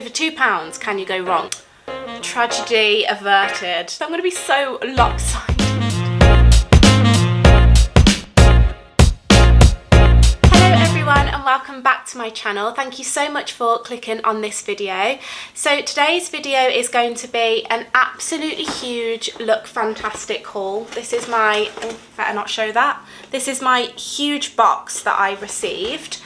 For £2, can you go wrong? Tragedy averted. So I'm going to be so lopsided. Hello everyone and welcome back to my channel. Thank you so much for clicking on this video. So today's video is going to be an absolutely huge Look Fantastic haul. This is my, better not show that. This is my huge box that I received.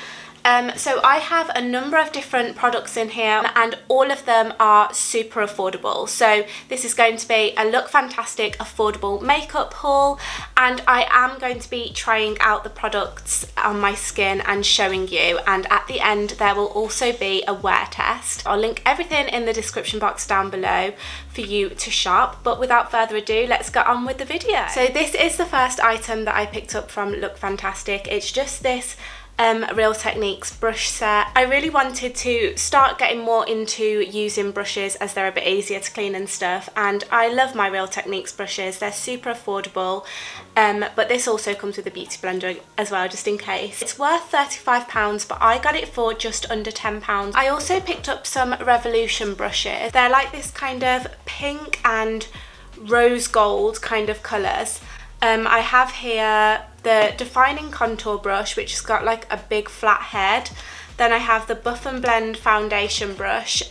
So I have a number of different products in here and all of them are super affordable. So this is going to be a Look Fantastic affordable makeup haul, and I am going to be trying out the products on my skin and showing you, and at the end there will also be a wear test. I'll link everything in the description box down below for you to shop, but without further ado, let's get on with the video. So this is the first item that I picked up from Look Fantastic. It's just this Real Techniques brush set. I really wanted to start getting more into using brushes as they're a bit easier to clean and stuff, and I love my Real Techniques brushes. They're super affordable, but this also comes with a beauty blender as well, just in case. It's worth £35, but I got it for just under £10. I also picked up some Revolution brushes. They're like this kind of pink and rose gold kind of colours. I have here the Defining Contour brush, which has got like a big flat head. Then I have the Buff and Blend foundation brush,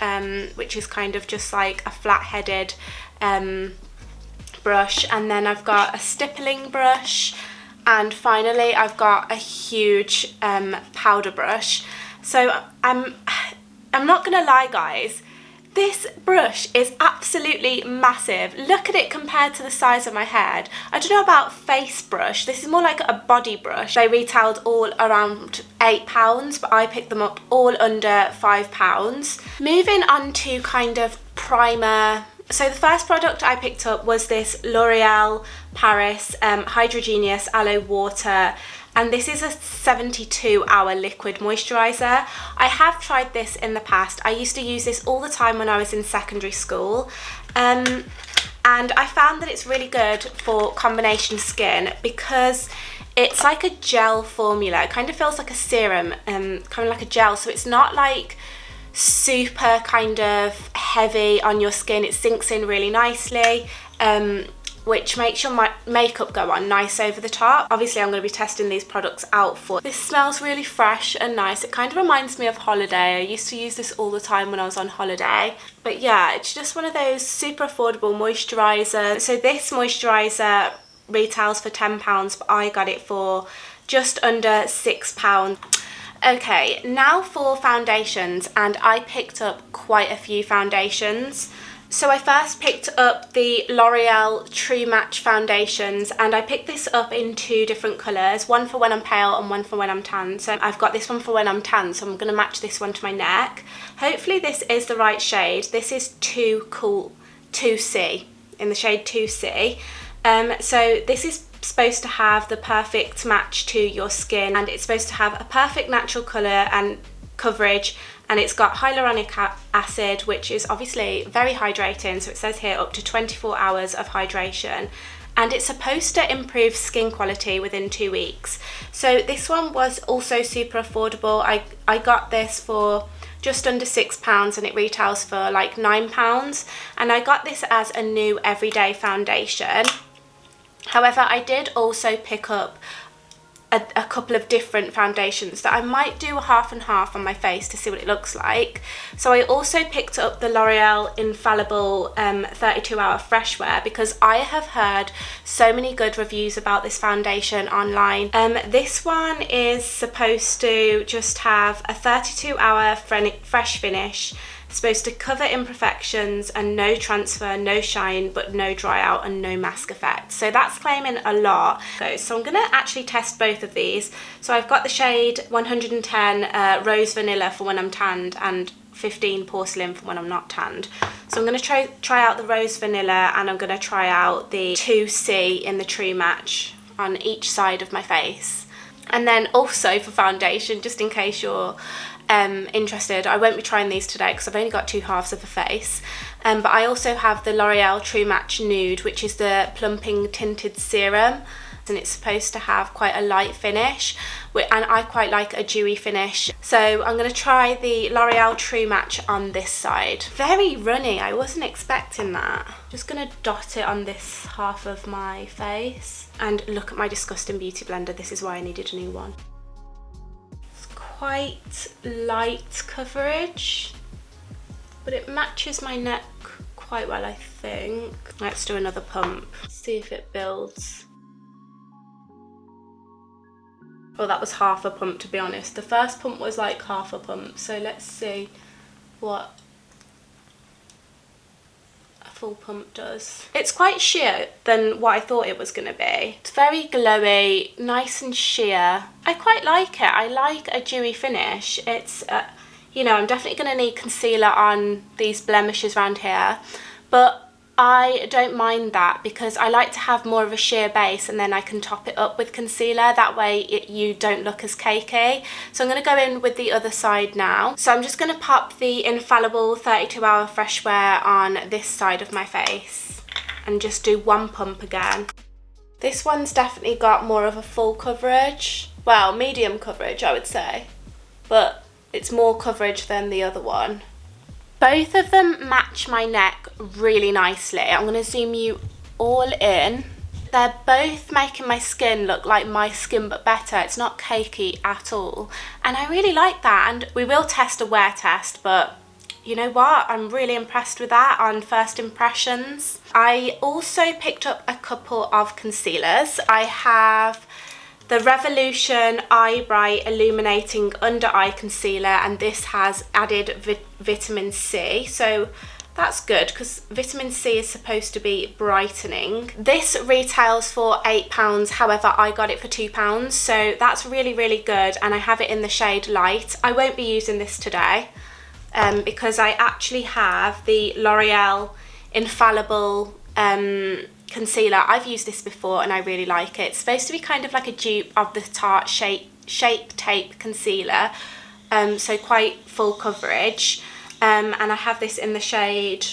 which is kind of just like a flat-headed brush. And then I've got a stippling brush. And finally, I've got a huge powder brush. So I'm not gonna lie, guys. This brush is absolutely massive. Look at it compared to the size of my head. I don't know about face brush. This is more like a body brush. They retailed all around £8, but I picked them up all under £5. Moving on to kind of primer. So the first product I picked up was this L'Oreal Paris Hydrogenious Aloe Water. And this is a 72-hour liquid moisturiser. I have tried this in the past. I used to use this all the time when I was in secondary school. And I found that it's really good for combination skin because it's like a gel formula. It kind of feels like a serum, kind of like a gel. So it's not like super kind of heavy on your skin. It sinks in really nicely. Which makes your makeup go on nice over the top. Obviously I'm going to be testing these products out for. This smells really fresh and nice. It kind of reminds me of holiday. I used to use this all the time when I was on holiday. But yeah, it's just one of those super affordable moisturisers. So this moisturiser retails for £10, but I got it for just under £6. Okay, now for foundations, and I picked up quite a few foundations. So I first picked up the L'Oreal True Match foundations, and I picked this up in two different colours, one for when I'm pale and one for when I'm tan. So I've got this one for when I'm tan, so I'm going to match this one to my neck. Hopefully this is the right shade. This is Too Cool 2C, in the shade 2C. So this is supposed to have the perfect match to your skin, and it's supposed to have a perfect natural colour and coverage, and it's got hyaluronic acid, which is obviously very hydrating. So it says here up to 24 hours of hydration, and it's supposed to improve skin quality within 2 weeks. So this one was also super affordable. I got this for just under £6 and it retails for like £9, and I got this as a new everyday foundation. However, I did also pick up a couple of different foundations that I might do a half and half on my face to see what it looks like. So I also picked up the L'Oreal Infallible 32-hour Fresh Wear because I have heard so many good reviews about this foundation online. This one is supposed to just have a 32-hour fresh finish, supposed to cover imperfections and no transfer, no shine, but no dry out and no mask effect. So that's claiming a lot. So I'm gonna actually test both of these. So I've got the shade 110 Rose Vanilla for when I'm tanned and 15 Porcelain for when I'm not tanned. So I'm gonna try out the Rose Vanilla, and I'm gonna try out the 2C in the True Match on each side of my face. And then also for foundation, just in case you're interested, I won't be trying these today because I've only got two halves of a face, but I also have the L'Oreal True Match Nude, which is the plumping tinted serum. and it's supposed to have quite a light finish, and I quite like a dewy finish. So I'm going to try the L'Oreal True Match on this side. Very runny, I wasn't expecting that. Just going to dot it on this half of my face. And look at my disgusting beauty blender, this is why I needed a new one. It's quite light coverage, but it matches my neck quite well, I think. Let's do another pump, see if it builds. Well, that was half a pump, to be honest. The first pump was like half a pump, so let's see what a full pump does. It's quite sheer than what I thought it was going to be. It's very glowy, nice and sheer. I quite like it. I like a dewy finish. It's you know, I'm definitely going to need concealer on these blemishes around here, but I don't mind that because I like to have more of a sheer base and then I can top it up with concealer. That way you don't look as cakey. So I'm going to go in with the other side now. So I'm just going to pop the Infallible 32-Hour Fresh Wear on this side of my face and just do one pump again. This one's definitely got more of a full coverage. Well, medium coverage, I would say, but it's more coverage than the other one. Both of them match my neck really nicely. I'm going to zoom you all in. They're both making my skin look like my skin but better. It's not cakey at all. And I really like that. And we will test a wear test, but you know what? I'm really impressed with that on first impressions. I also picked up a couple of concealers. I have the Revolution Eye Bright Illuminating Under Eye Concealer, and this has added vitamin C, so that's good because vitamin C is supposed to be brightening. This retails for £8, however I got it for £2, so that's really, really good, and I have it in the shade Light. I won't be using this today because I actually have the L'Oreal Infallible concealer. I've used this before and I really like it. It's supposed to be kind of like a dupe of the Tarte Shape Tape concealer, so quite full coverage, and I have this in the shade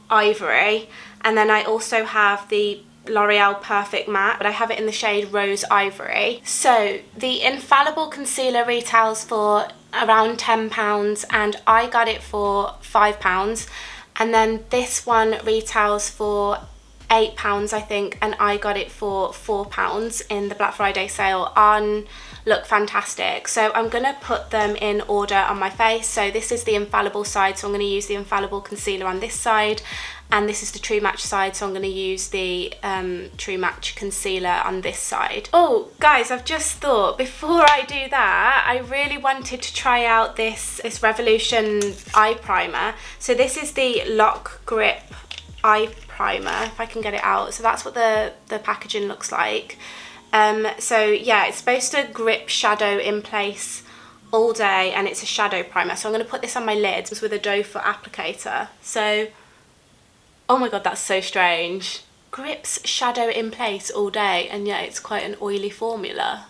Ivory, and then I also have the L'Oreal Perfect Matte, but I have it in the shade Rose Ivory. So the Infallible concealer retails for around £10 and I got it for £5, and then this one retails for £8 I think, and I got it for £4 in the Black Friday sale on Look Fantastic. So I'm going to put them in order on my face. So this is the Infallible side, so I'm going to use the Infallible concealer on this side, and this is the True Match side, so I'm going to use the True Match concealer on this side. Oh guys, I've just thought before I do that, I really wanted to try out this Revolution eye primer. So this is the Lock Grip eye primer, if I can get it out. So that's what the packaging looks like. So yeah, it's supposed to grip shadow in place all day, and it's a shadow primer. So I'm going to put this on my lids with a doe foot applicator. So, oh my god, that's so strange. Grips shadow in place all day, and yet it's quite an oily formula.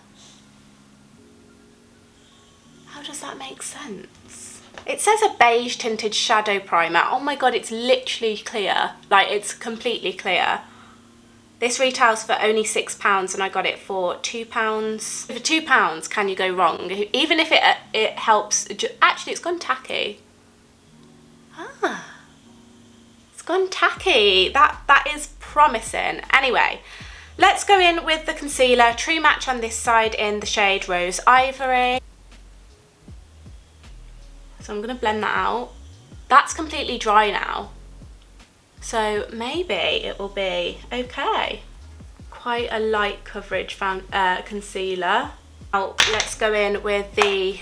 How does that make sense? It says a beige tinted shadow primer. Oh my god, it's literally clear. Like, it's completely clear. This retails for only £6 and I got it for £2. For £2, can you go wrong? Even if it helps. Actually, it's gone tacky. Ah, it's gone tacky. That is promising. Anyway, let's go in with the concealer. True Match on this side in the shade Rose Ivory. So I'm going to blend that out. That's completely dry now, so maybe it will be okay. Quite a light coverage concealer. Now let's go in with the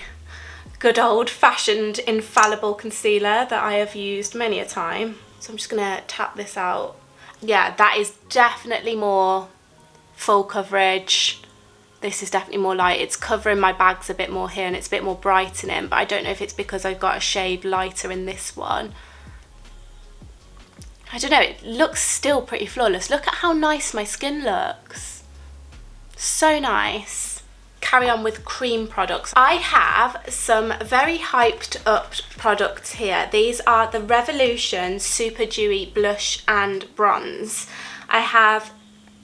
good old-fashioned Infallible concealer that I have used many a time. So I'm just going to tap this out. Yeah, that is definitely more full coverage. This is definitely more light. It's covering my bags a bit more here and it's a bit more brightening, but I don't know if it's because I've got a shade lighter in this one. I don't know, it looks still pretty flawless. Look at how nice my skin looks. So nice. Carry on with cream products. I have some very hyped up products here. These are the Revolution Super Dewy Blush and Bronze. I have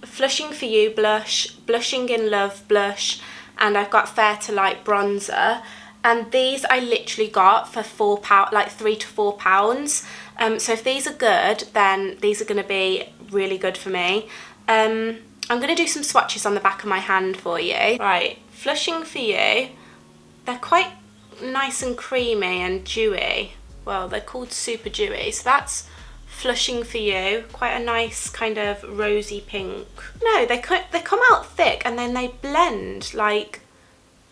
Flushing For You blush, Blushing in Love blush, and I've got Fair to Light bronzer. And these I literally got for £4, like £3 to £4. So if these are good, then these are going to be really good for me. I'm going to do some swatches on the back of my hand for you. Right, Flushing For You. They're quite nice and creamy and dewy. Well, they're called super dewy, so that's Flushing For You. Quite a nice kind of rosy pink. No, they come out thick and then they blend like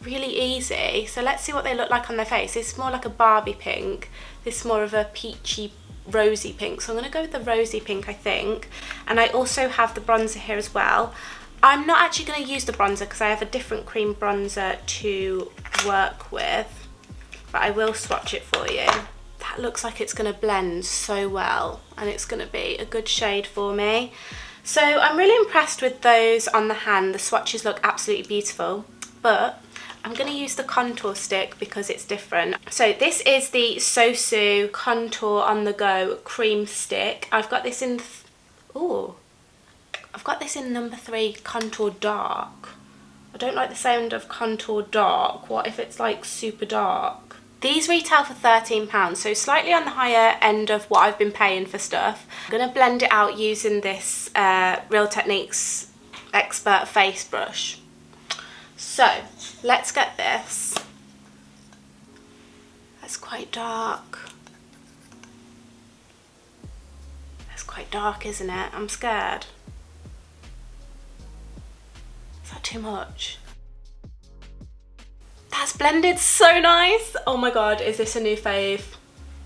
really easy. So let's see what they look like on their face. It's more like a Barbie pink. This is more of a peachy rosy pink. So I'm going to go with the rosy pink, I think. And I also have the bronzer here as well. I'm not actually going to use the bronzer because I have a different cream bronzer to work with, but I will swatch it for you. That looks like it's going to blend so well and it's going to be a good shade for me. So I'm really impressed with those on the hand. The swatches look absolutely beautiful, but I'm going to use the contour stick because it's different. So this is the xoxo Contour On The Go Cream Stick. I've got this in, I've got this in number 3, Contour Dark. I don't like the sound of Contour Dark. What if it's like super dark? These retail for £13, so slightly on the higher end of what I've been paying for stuff. I'm going to blend it out using this Real Techniques Expert Face Brush. So let's get this. That's quite dark. That's quite dark, isn't it? I'm scared. Is that too much? That's blended so nice. Oh my god, is this a new fave?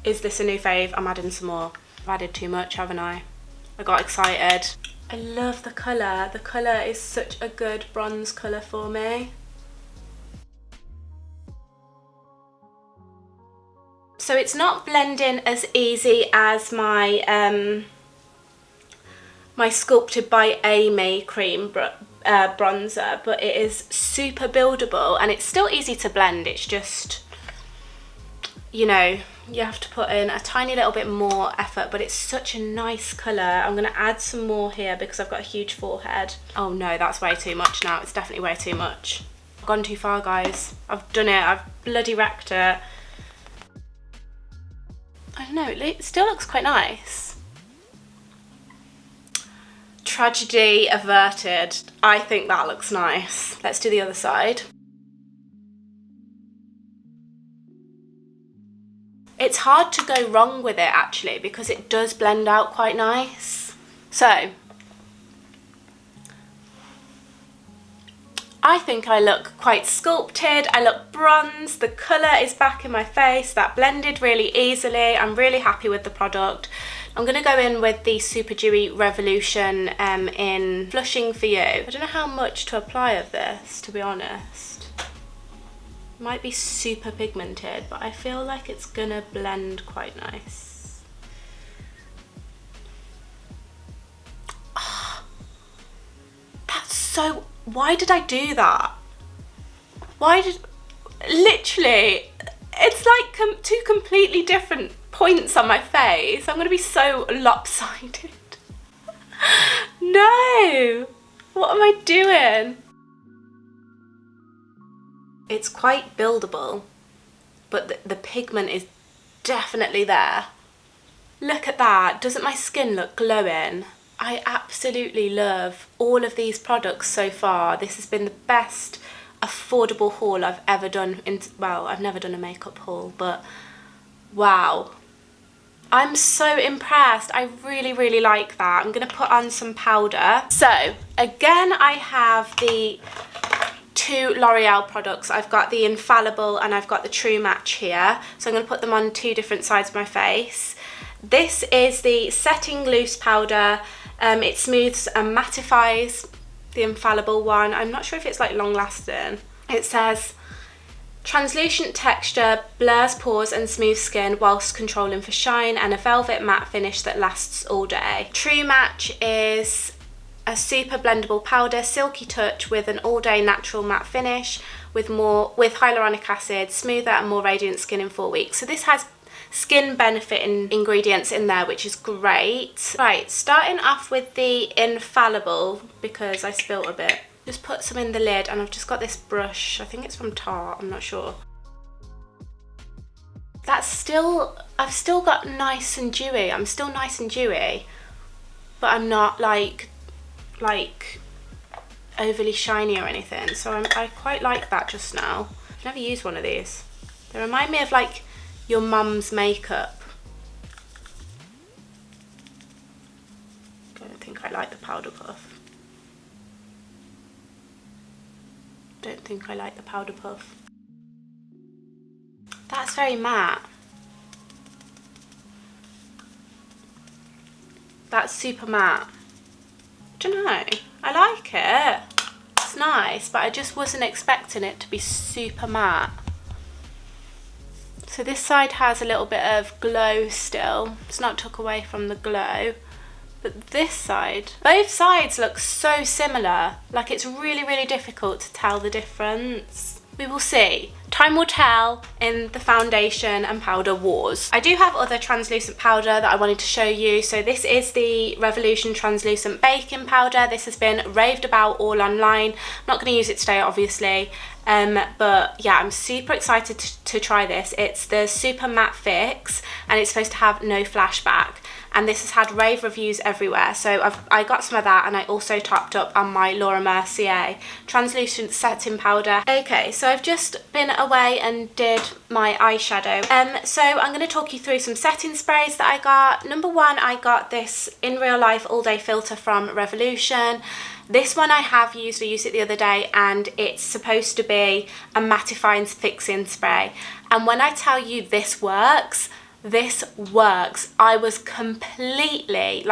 Is this a new fave? I'm adding some more. I've added too much, haven't I? I got excited. I love the colour. The colour is such a good bronze colour for me. So it's not blending as easy as my my Sculpted by Amy cream bronzer, but it is super buildable and it's still easy to blend. It's just, you know, you have to put in a tiny little bit more effort, but it's such a nice colour. I'm going to add some more here because I've got a huge forehead. Oh no, that's way too much now. It's definitely way too much. I've gone too far, guys. I've done it. I've bloody wrecked it. I don't know, it still looks quite nice. Tragedy averted. I think that looks nice. Let's do the other side. It's hard to go wrong with it actually because it does blend out quite nice. So I think I look quite sculpted, I look bronze, the colour is back in my face, that blended really easily. I'm really happy with the product. I'm going to go in with the Super Dewy Revolution in Flushing For You. I don't know how much to apply of this, to be honest. It might be super pigmented, but I feel like it's going to blend quite nice. Oh, that's so... Why did I do that? Literally, it's like two completely different points on my face. I'm gonna be so lopsided. No, what am I doing? It's quite buildable, but the pigment is definitely there. Look at that, doesn't my skin look glowing? I absolutely love all of these products so far. This has been the best affordable haul I've ever done. Well, I've never done a makeup haul, but wow. I'm so impressed. I really, really like that. I'm going to put on some powder. So, again, I have the 2 L'Oreal products. I've got the Infallible and I've got the True Match here. So I'm going to put them on 2 different sides of my face. This is the Setting Loose Powder. It smooths and mattifies, the Infallible one. I'm not sure if it's like long lasting. It says translucent texture, blurs pores and smooths skin whilst controlling for shine, and a velvet matte finish that lasts all day. True Match is a super blendable powder, silky touch with an all day natural matte finish with hyaluronic acid, smoother and more radiant skin in 4 weeks. So this has skin benefiting ingredients in there, which is great. Right, starting off with the Infallible, because I spilt a bit. Just put some in the lid, and I've just got this brush. I think it's from Tarte, I'm not sure. That's still, I've still got nice and dewy. I'm still nice and dewy, but I'm not like overly shiny or anything. So I quite like that just now. I've never used one of these. They remind me of like your mum's makeup. I don't think I like the powder puff. Don't think I like the powder puff. That's very matte. That's super matte. Don't know. I like it. It's nice, but I just wasn't expecting it to be super matte. So this side has a little bit of glow still. It's not took away from the glow. But this side, both sides look so similar. Like it's really, really difficult to tell the difference. We will see. Time will tell in the foundation and powder wars. I do have other translucent powder that I wanted to show you. So this is the Revolution Translucent Baking Powder. This has been raved about all online. I'm not going to use it today, obviously. But yeah, I'm super excited to try this. It's the Super Matte Fix, and it's supposed to have no flashback. And this has had rave reviews everywhere. So I got some of that, and I also topped up on my Laura Mercier translucent setting powder. Okay, so I've just been away and did my eyeshadow. So I'm going to talk you through some setting sprays that I got. Number one, I got this In Real Life All Day Filter from Revolution. This one I have used. I used it the other day, and it's supposed to be a mattifying fixing spray. And when I tell you this works, I was completely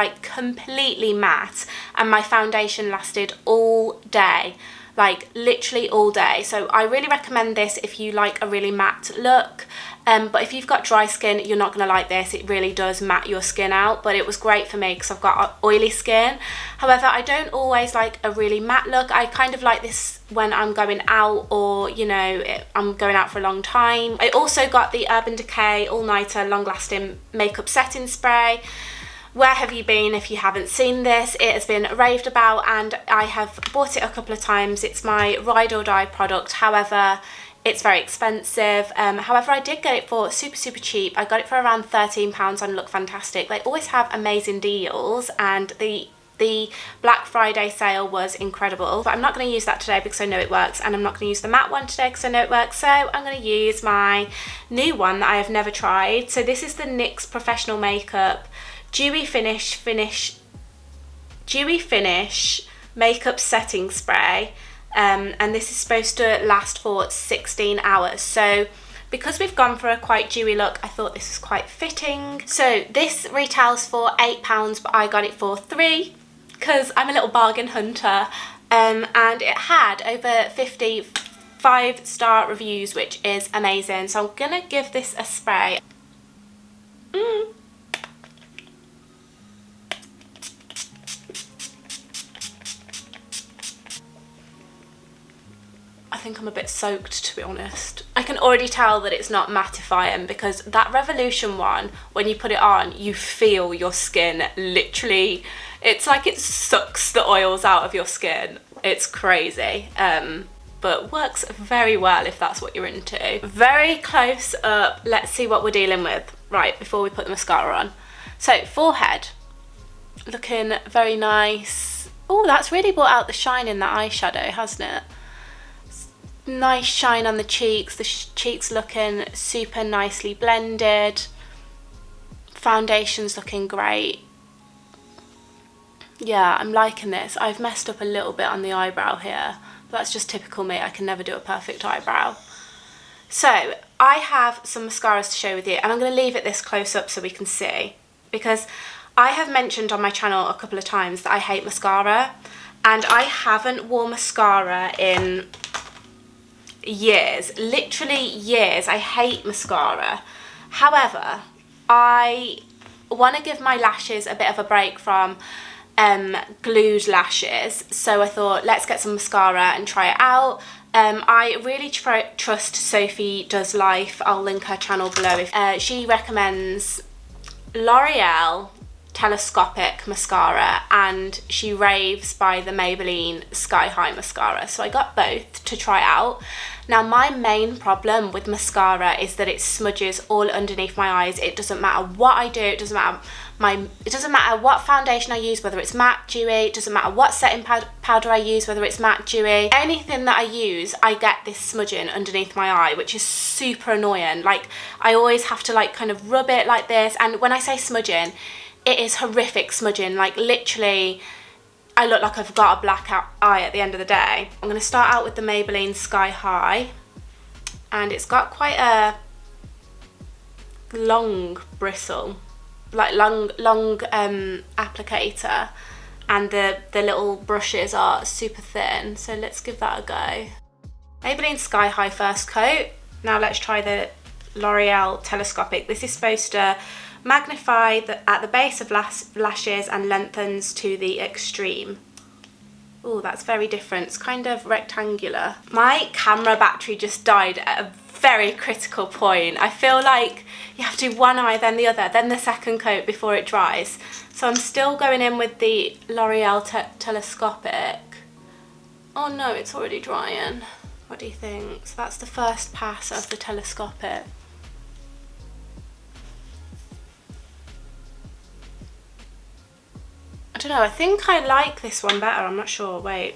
matte, and my foundation lasted all day, like literally all day. So I really recommend this if you like a really matte look. But if you've got dry skin, you're not going to like this. It really does matte your skin out, but it was great for me because I've got oily skin. However, I don't always like a really matte look. I kind of like this when I'm going out, or you know, I'm going out for a long time. I also got the Urban Decay All Nighter Long Lasting Makeup Setting Spray. Where have you been if you haven't seen this? It has been raved about, and I have bought it a couple of times. It's my ride or die product. However, it's very expensive. However, I did get it for super cheap. I got it for around £13 and look fantastic. They always have amazing deals, and the Black Friday sale was incredible. But I'm not going to use that today because I know it works, and I'm not going to use the matte one today because I know it works. So I'm going to use my new one that I have never tried. So this is the NYX Professional Makeup Dewy Finish Makeup Setting Spray. And this is supposed to last for 16 hours. So because we've gone for a quite dewy look, I thought this was quite fitting. So this retails for £8, but I got it for £3 because I'm a little bargain hunter. And it had over 50 5-star reviews, which is amazing. So I'm gonna give this a spray. I think I'm a bit soaked, to be honest. I can already tell that it's not mattifying, because that Revolution one, when you put it on, you feel your skin literally, it's like it sucks the oils out of your skin. It's crazy. But works very well if that's what you're into. Very close up, let's see what we're dealing with. Right, before we put the mascara on. So, forehead, looking very nice. Oh, that's really brought out the shine in that eyeshadow, hasn't it? Nice shine on the cheeks. The cheeks looking super nicely blended. Foundation's looking great. Yeah, I'm liking this. I've messed up a little bit on the eyebrow here. That's just typical me. I can never do a perfect eyebrow. So I have some mascaras to share with you, and I'm going to leave it this close up so we can see, because I have mentioned on my channel a couple of times that I hate mascara, and I haven't worn mascara in years, literally years. I hate mascara. However, I want to give my lashes a bit of a break from glued lashes, so I thought let's get some mascara and try it out. I really trust Sophie Does Life. I'll link her channel below. She recommends L'Oreal Telescopic Mascara, and she raves by the Maybelline Sky High Mascara. So I got both to try out. Now my main problem with mascara is that it smudges all underneath my eyes. It doesn't matter what I do, it doesn't matter what foundation I use, whether it's matte, dewy, it doesn't matter what setting powder I use, whether it's matte, dewy. Anything that I use, I get this smudging underneath my eye, which is super annoying. Like, I always have to like kind of rub it like this, and when I say smudging, it is horrific smudging. Like, literally, I look like I've got a black eye at the end of the day. I'm going to start out with the Maybelline Sky High, and it's got quite a long bristle, like long applicator, and the little brushes are super thin, so let's give that a go. Maybelline Sky High first coat. Now let's try the L'Oreal Telescopic. This is supposed to magnify at the base of lashes and lengthens to the extreme. Oh, that's very different. It's kind of rectangular. My camera battery just died at a very critical point. I feel like you have to do one eye, then the other, then the second coat before it dries. So I'm still going in with the L'Oreal Telescopic. Oh no, it's already drying. What do you think? So that's the first pass of the Telescopic. I don't know, I think I like this one better, I'm not sure, wait.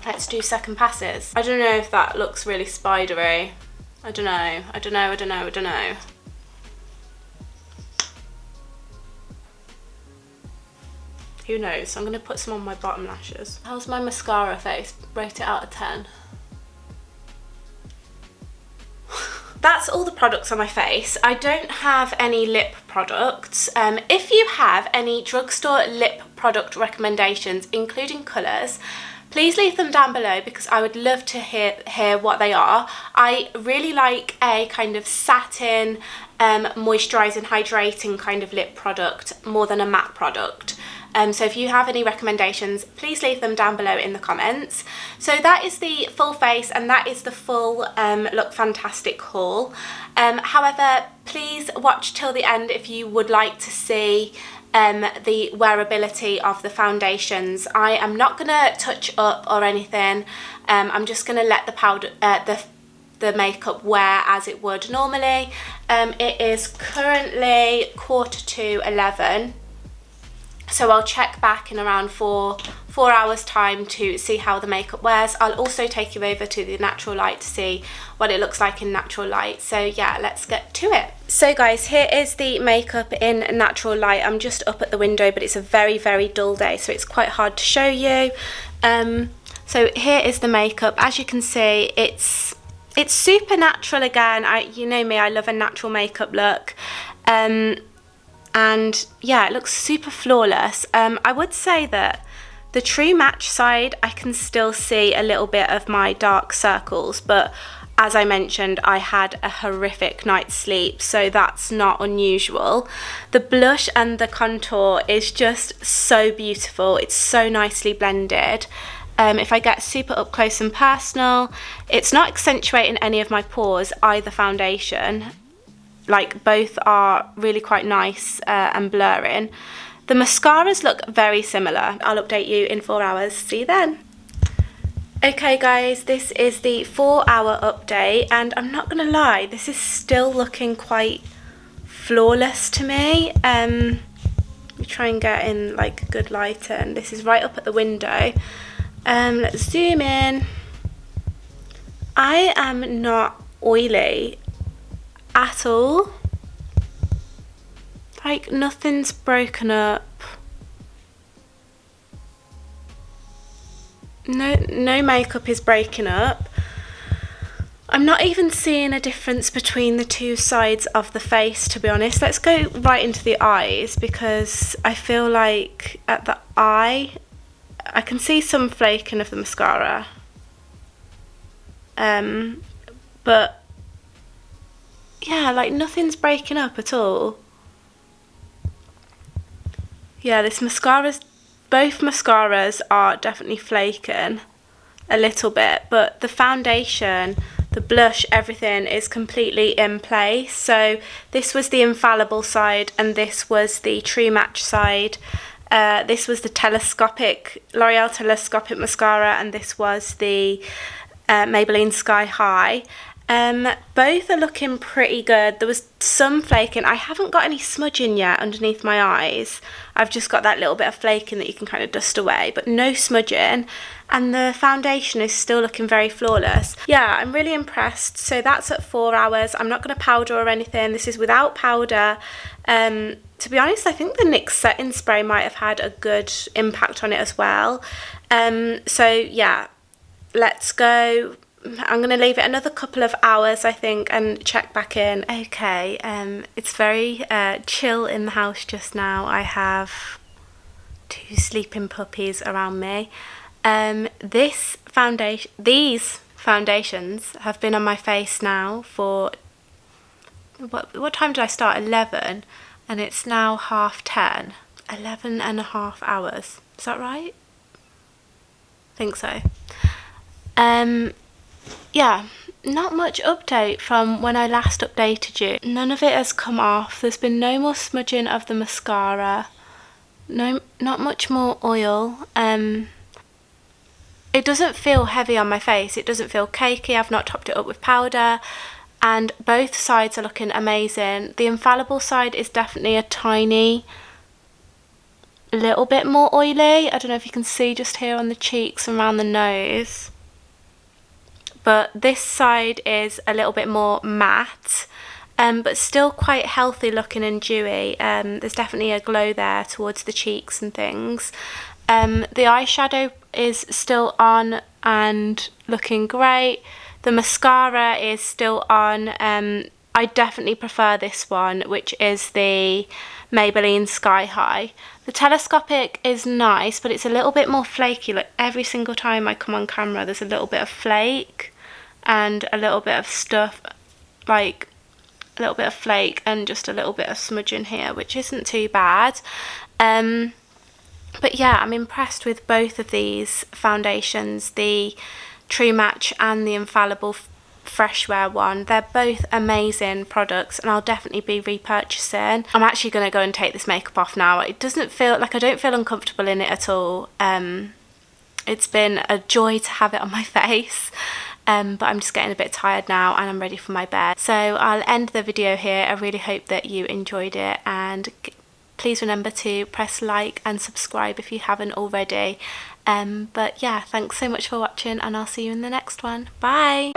Let's do second passes. I don't know if that looks really spidery. I don't know. Who knows? I'm going to put some on my bottom lashes. How's my mascara face? Rate it out of 10. That's all the products on my face. I don't have any lip products. If you have any drugstore lip product recommendations, including colours, please leave them down below, because I would love to hear what they are. I really like a kind of satin, moisturising, hydrating kind of lip product more than a matte product. So if you have any recommendations, please leave them down below in the comments. So that is the full face, and that is the full Look Fantastic haul. However, please watch till the end if you would like to see the wearability of the foundations. I am not going to touch up or anything. I'm just going to let the powder, the makeup wear as it would normally. It is currently 11:15. So I'll check back in around four hours time to see how the makeup wears. I'll also take you over to the natural light to see what it looks like in natural light. So yeah, let's get to it. So guys, here is the makeup in natural light. I'm just up at the window, but it's a very, very dull day, so it's quite hard to show you. So here is the makeup. As you can see, it's super natural again. You know me, I love a natural makeup look. And yeah, it looks super flawless. I would say that the True Match side, I can still see a little bit of my dark circles, but as I mentioned, I had a horrific night's sleep, so that's not unusual. The blush and the contour is just so beautiful. It's so nicely blended. If I get super up close and personal, it's not accentuating any of my pores, either foundation. Like, both are really quite nice and blurring. The mascaras look very similar. I'll update you in 4 hours. See you then. Okay guys, this is the 4-hour update, and I'm not gonna lie, this is still looking quite flawless to me. Let me try and get in like good lighting. This is right up at the window. Let's zoom in. I am not oily at all. Like, nothing's broken up. No makeup is breaking up. I'm not even seeing a difference between the two sides of the face, to be honest. Let's go right into the eyes, because I feel like at the eye I can see some flaking of the mascara. But yeah, like, nothing's breaking up at all. Yeah, both mascaras are definitely flaking. a little bit, but the foundation, the blush, everything is completely in place. So this was the infallible side and this was the True Match side. This was the L'Oreal Telescopic Mascara, and this was the Maybelline Sky High. Both are looking pretty good. There was some flaking. I haven't got any smudging yet underneath my eyes. I've just got that little bit of flaking that you can kind of dust away, but no smudging. And the foundation is still looking very flawless. Yeah, I'm really impressed. So that's at 4 hours. I'm not going to powder or anything. This is without powder. To be honest, I think the NYX setting spray might have had a good impact on it as well. So yeah, let's go. I'm going to leave it another couple of hours, I think, and check back in. Okay, it's very chill in the house just now. I have 2 sleeping puppies around me. These foundations have been on my face now for, what time did I start? 11, and it's now 10:30. 11 and a half hours. Is that right? I think so. Yeah, not much update from when I last updated you. None of it has come off. There's been no more smudging of the mascara. Not much more oil. It doesn't feel heavy on my face. It doesn't feel cakey. I've not topped it up with powder. And both sides are looking amazing. The infallible side is definitely a tiny little bit more oily. I don't know if you can see just here on the cheeks and around the nose. But this side is a little bit more matte, but still quite healthy looking and dewy. There's definitely a glow there towards the cheeks and things. The eyeshadow is still on and looking great. The mascara is still on. I definitely prefer this one, which is the Maybelline Sky High. The telescopic is nice, but it's a little bit more flaky. Like every single time I come on camera, there's a little bit of flake and a little bit of stuff, like a little bit of flake and just a little bit of smudging here, which isn't too bad. But yeah, I'm impressed with both of these foundations, the True Match and the Infallible Fresh Wear one. They're both amazing products and I'll definitely be repurchasing. I'm actually going to go and take this makeup off now. It doesn't feel like, I don't feel uncomfortable in it at all. It's been a joy to have it on my face. But I'm just getting a bit tired now and I'm ready for my bed. So I'll end the video here. I really hope that you enjoyed it, and please remember to press like and subscribe if you haven't already. But yeah, thanks so much for watching and I'll see you in the next one. Bye!